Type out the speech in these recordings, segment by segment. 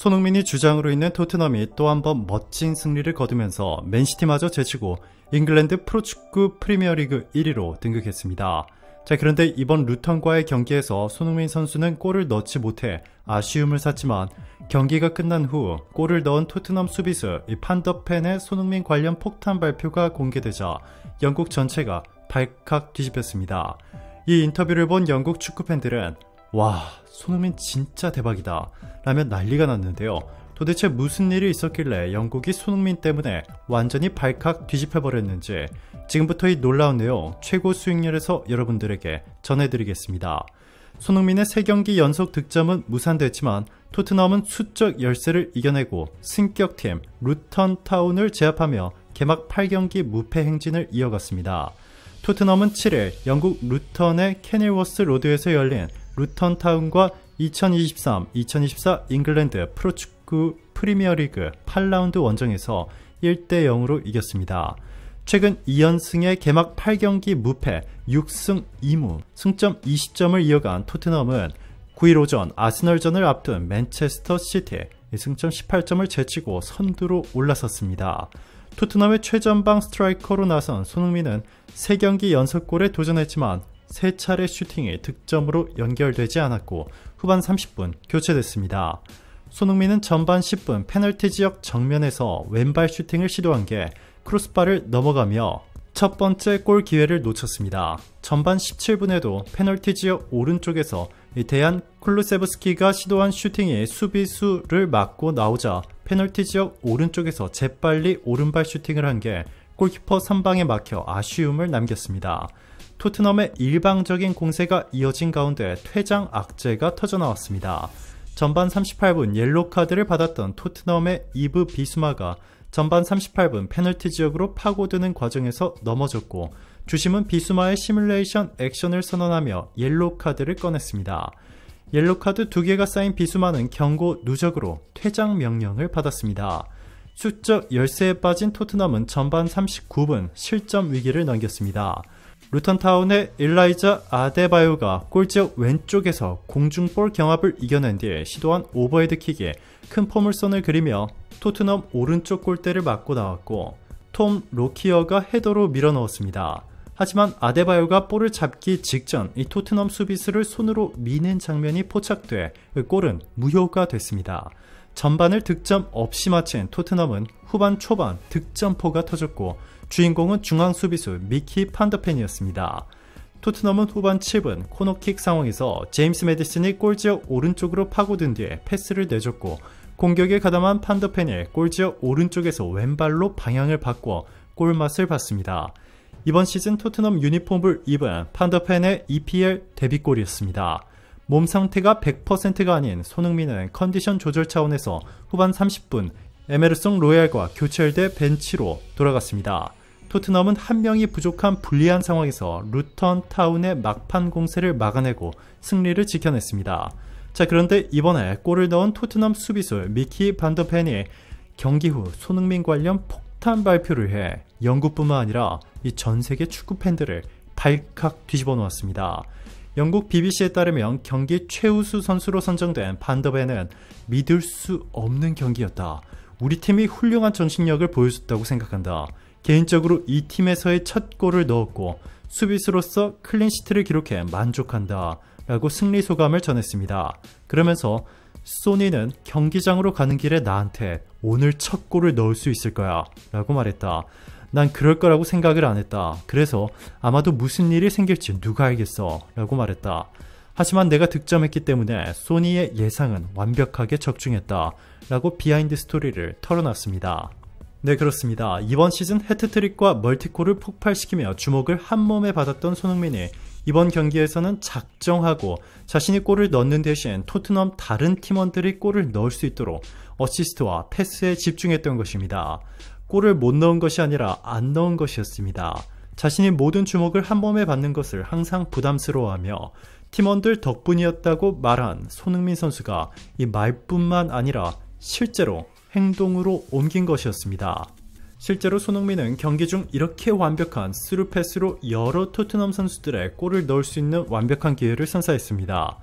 손흥민이 주장으로 있는 토트넘이 또 한 번 멋진 승리를 거두면서 맨시티마저 제치고 잉글랜드 프로축구 프리미어리그 1위로 등극했습니다. 자, 그런데 이번 루턴과의 경기에서 손흥민 선수는 골을 넣지 못해 아쉬움을 샀지만 경기가 끝난 후 골을 넣은 토트넘 수비수 판더펜의 손흥민 관련 폭탄 발표가 공개되자 영국 전체가 발칵 뒤집혔습니다. 이 인터뷰를 본 영국 축구팬들은 와, 손흥민 진짜 대박이다 라며 난리가 났는데요. 도대체 무슨 일이 있었길래 영국이 손흥민 때문에 완전히 발칵 뒤집혀버렸는지 지금부터 이 놀라운 내용 최고 수익률에서 여러분들에게 전해드리겠습니다. 손흥민의 3경기 연속 득점은 무산됐지만 토트넘은 수적 열세를 이겨내고 승격팀 루턴 타운을 제압하며 개막 8경기 무패 행진을 이어갔습니다. 토트넘은 7일 영국 루턴의 캐닐워스 로드에서 열린 루턴 타운과 2023-2024 잉글랜드 프로축구 프리미어리그 8라운드 원정에서 1대0으로 이겼습니다. 최근 2연승의 개막 8경기 무패 6승 2무 승점 20점을 이어간 토트넘은 9일 오전 아스널전을 앞둔 맨체스터 시티 승점 18점을 제치고 선두로 올라섰습니다. 토트넘의 최전방 스트라이커로 나선 손흥민은 3경기 연속골에 도전했지만 3차례 슈팅이 득점으로 연결되지 않았고 후반 30분 교체됐습니다. 손흥민은 전반 10분 페널티 지역 정면에서 왼발 슈팅을 시도한 게 크로스바를 넘어가며 첫 번째 골 기회를 놓쳤습니다. 전반 17분에도 페널티 지역 오른쪽에서 데얀 쿨루세브스키가 시도한 슈팅이 수비수를 맞고 나오자 페널티 지역 오른쪽에서 재빨리 오른발 슈팅을 한 게 골키퍼 선방에 막혀 아쉬움을 남겼습니다. 토트넘의 일방적인 공세가 이어진 가운데 퇴장 악재가 터져나왔습니다. 전반 38분 옐로 카드를 받았던 토트넘의 이브 비수마가 전반 38분 페널티 지역으로 파고드는 과정에서 넘어졌고 주심은 비수마의 시뮬레이션 액션을 선언하며 옐로 카드를 꺼냈습니다. 옐로 카드 2개가 쌓인 비수마는 경고 누적으로 퇴장 명령을 받았습니다. 수적 열세에 빠진 토트넘은 전반 39분 실점 위기를 넘겼습니다. 루턴타운의 일라이자 아데바요가 골지역 왼쪽에서 공중볼 경합을 이겨낸 뒤 시도한 오버헤드킥에 큰 포물선을 그리며 토트넘 오른쪽 골대를 맞고 나왔고 톰 로키어가 헤더로 밀어넣었습니다. 하지만 아데바요가 볼을 잡기 직전 이 토트넘 수비수를 손으로 미는 장면이 포착돼 골은 무효가 됐습니다. 전반을 득점 없이 마친 토트넘은 후반 초반 득점포가 터졌고 주인공은 중앙 수비수 미키 판더펜이었습니다. 토트넘은 후반 7분 코너킥 상황에서 제임스 매디슨이 골지역 오른쪽으로 파고든 뒤에 패스를 내줬고 공격에 가담한 판더펜이 골지역 오른쪽에서 왼발로 방향을 바꿔 골맛을 봤습니다. 이번 시즌 토트넘 유니폼을 입은 판더펜의 EPL 데뷔골이었습니다. 몸 상태가 100%가 아닌 손흥민은 컨디션 조절 차원에서 후반 30분 에메르송 로얄과 교체돼 벤치로 돌아갔습니다. 토트넘은 한 명이 부족한 불리한 상황에서 루턴 타운의 막판 공세를 막아내고 승리를 지켜냈습니다. 자, 그런데 이번에 골을 넣은 토트넘 수비수 미키 반더펜이 경기 후 손흥민 관련 폭탄 발표를 해 영국뿐만 아니라 이 전 세계 축구 팬들을 발칵 뒤집어 놓았습니다. 영국 BBC에 따르면 경기 최우수 선수로 선정된 반더벤은 믿을 수 없는 경기였다. 우리 팀이 훌륭한 정신력을 보여줬다고 생각한다. 개인적으로 이 팀에서의 첫 골을 넣었고 수비수로서 클린시트를 기록해 만족한다 라고 승리 소감을 전했습니다. 그러면서 소니는 경기장으로 가는 길에 나한테 오늘 첫 골을 넣을 수 있을 거야 라고 말했다. 난 그럴 거라고 생각을 안 했다. 그래서 아마도 무슨 일이 생길지 누가 알겠어 라고 말했다. 하지만 내가 득점했기 때문에 소니의 예상은 완벽하게 적중했다 라고 비하인드 스토리를 털어놨습니다. 네, 그렇습니다. 이번 시즌 해트트릭과 멀티골을 폭발시키며 주목을 한몸에 받았던 손흥민이 이번 경기에서는 작정하고 자신이 골을 넣는 대신 토트넘 다른 팀원들이 골을 넣을 수 있도록 어시스트와 패스에 집중했던 것입니다. 골을 못 넣은 것이 아니라 안 넣은 것이었습니다. 자신이 모든 주목을 한몸에 받는 것을 항상 부담스러워하며 팀원들 덕분이었다고 말한 손흥민 선수가 이 말뿐만 아니라 실제로 행동으로 옮긴 것이었습니다. 실제로 손흥민은 경기 중 이렇게 완벽한 스루 패스로 여러 토트넘 선수들의 골을 넣을 수 있는 완벽한 기회를 선사했습니다.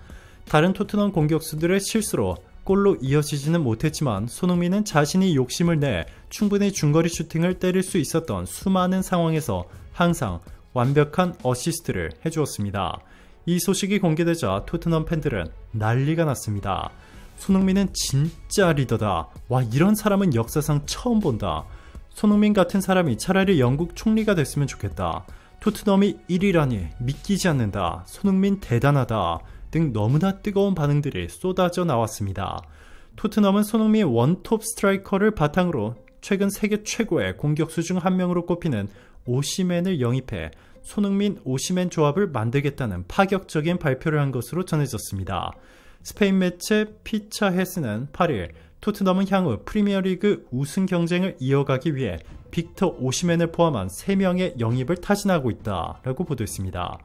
다른 토트넘 공격수들의 실수로 골로 이어지지는 못했지만 손흥민은 자신이 욕심을 내 충분히 중거리 슈팅을 때릴 수 있었던 수많은 상황에서 항상 완벽한 어시스트를 해주었습니다. 이 소식이 공개되자 토트넘 팬들은 난리가 났습니다. 손흥민은 진짜 리더다. 와, 이런 사람은 역사상 처음 본다. 손흥민 같은 사람이 차라리 영국 총리가 됐으면 좋겠다. 토트넘이 1위라니 믿기지 않는다. 손흥민 대단하다. 등 너무나 뜨거운 반응들이 쏟아져 나왔습니다. 토트넘은 손흥민 원톱 스트라이커를 바탕으로 최근 세계 최고의 공격수 중 한 명으로 꼽히는 오시맨을 영입해 손흥민 오시맨 조합을 만들겠다는 파격적인 발표를 한 것으로 전해졌습니다. 스페인 매체 피차헤스는 8일 토트넘은 향후 프리미어리그 우승 경쟁을 이어가기 위해 빅터 오시맨을 포함한 3명의 영입을 타진하고 있다라고 보도했습니다.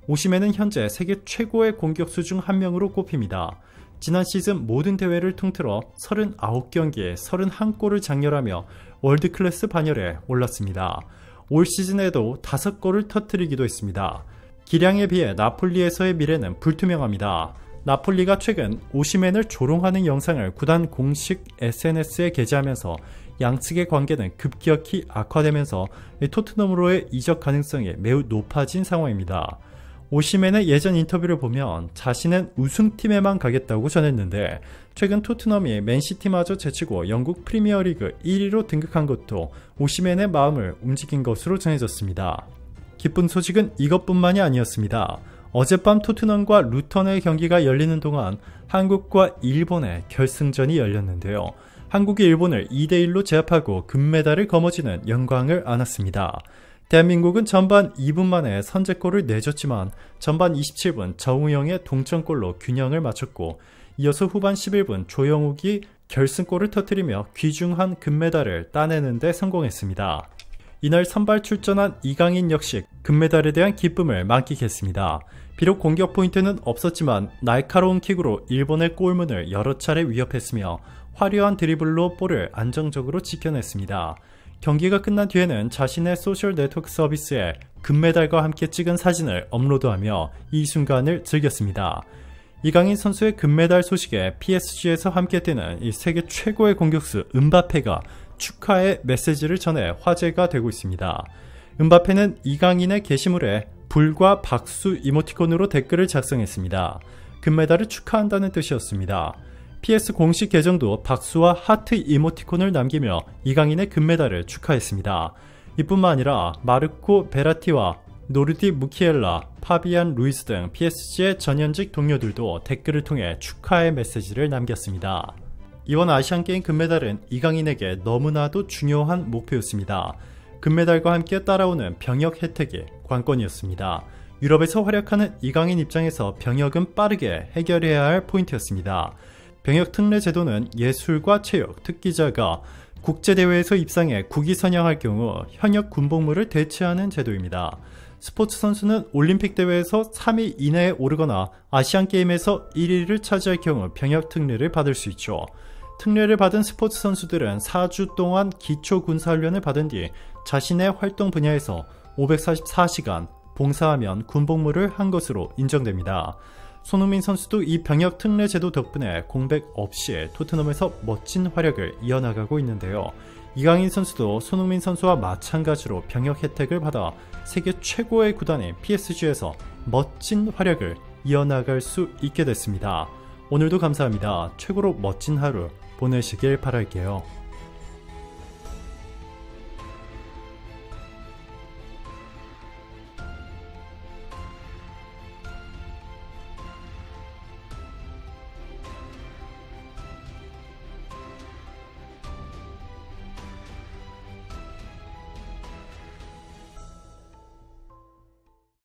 오시맨은 현재 세계 최고의 공격수 중 한 명으로 꼽힙니다. 지난 시즌 모든 대회를 통틀어 39경기에 31골을 장렬하며 월드클래스 반열에 올랐습니다. 올 시즌에도 5골을 터뜨리기도 했습니다. 기량에 비해 나폴리에서의 미래는 불투명합니다. 나폴리가 최근 오시맨을 조롱하는 영상을 구단 공식 SNS에 게재하면서 양측의 관계는 급격히 악화되면서 토트넘으로의 이적 가능성이 매우 높아진 상황입니다. 오시맨의 예전 인터뷰를 보면 자신은 우승팀에만 가겠다고 전했는데 최근 토트넘이 맨시티마저 제치고 영국 프리미어리그 1위로 등극한 것도 오시맨의 마음을 움직인 것으로 전해졌습니다. 기쁜 소식은 이것뿐만이 아니었습니다. 어젯밤 토트넘과 루턴의 경기가 열리는 동안 한국과 일본의 결승전이 열렸는데요. 한국이 일본을 2대1로 제압하고 금메달을 거머쥐는 영광을 안았습니다. 대한민국은 전반 2분 만에 선제골을 내줬지만 전반 27분 정우영의 동점골로 균형을 맞췄고 이어서 후반 11분 조영욱이 결승골을 터뜨리며 귀중한 금메달을 따내는 데 성공했습니다. 이날 선발 출전한 이강인 역시 금메달에 대한 기쁨을 만끽했습니다. 비록 공격 포인트는 없었지만 날카로운 킥으로 일본의 골문을 여러 차례 위협했으며 화려한 드리블로 볼을 안정적으로 지켜냈습니다. 경기가 끝난 뒤에는 자신의 소셜 네트워크 서비스에 금메달과 함께 찍은 사진을 업로드하며 이 순간을 즐겼습니다. 이강인 선수의 금메달 소식에 PSG에서 함께 뛰는 이 세계 최고의 공격수 은바페가 축하의 메시지를 전해 화제가 되고 있습니다. 은바페는 이강인의 게시물에 불과 박수 이모티콘으로 댓글을 작성했습니다. 금메달을 축하한다는 뜻이었습니다. PS 공식 계정도 박수와 하트 이모티콘을 남기며 이강인의 금메달을 축하했습니다. 이뿐만 아니라 마르코 베라티와 노르디 무키엘라, 파비안 루이스 등 PSG의 전현직 동료들도 댓글을 통해 축하의 메시지를 남겼습니다. 이번 아시안게임 금메달은 이강인에게 너무나도 중요한 목표였습니다. 금메달과 함께 따라오는 병역 혜택이 관건이었습니다. 유럽에서 활약하는 이강인 입장에서 병역은 빠르게 해결해야 할 포인트였습니다. 병역 특례 제도는 예술과 체육, 특기자가 국제대회에서 입상해 국위 선양할 경우 현역 군복무를 대체하는 제도입니다. 스포츠 선수는 올림픽 대회에서 3위 이내에 오르거나 아시안게임에서 1위를 차지할 경우 병역 특례를 받을 수 있죠. 특례를 받은 스포츠 선수들은 4주 동안 기초군사훈련을 받은 뒤 자신의 활동 분야에서 544시간 봉사하면 군복무를 한 것으로 인정됩니다. 손흥민 선수도 이 병역 특례 제도 덕분에 공백 없이 토트넘에서 멋진 활약을 이어나가고 있는데요. 이강인 선수도 손흥민 선수와 마찬가지로 병역 혜택을 받아 세계 최고의 구단인 PSG에서 멋진 활약을 이어나갈 수 있게 됐습니다. 오늘도 감사합니다. 최고로 멋진 하루 보내시길 바랄게요.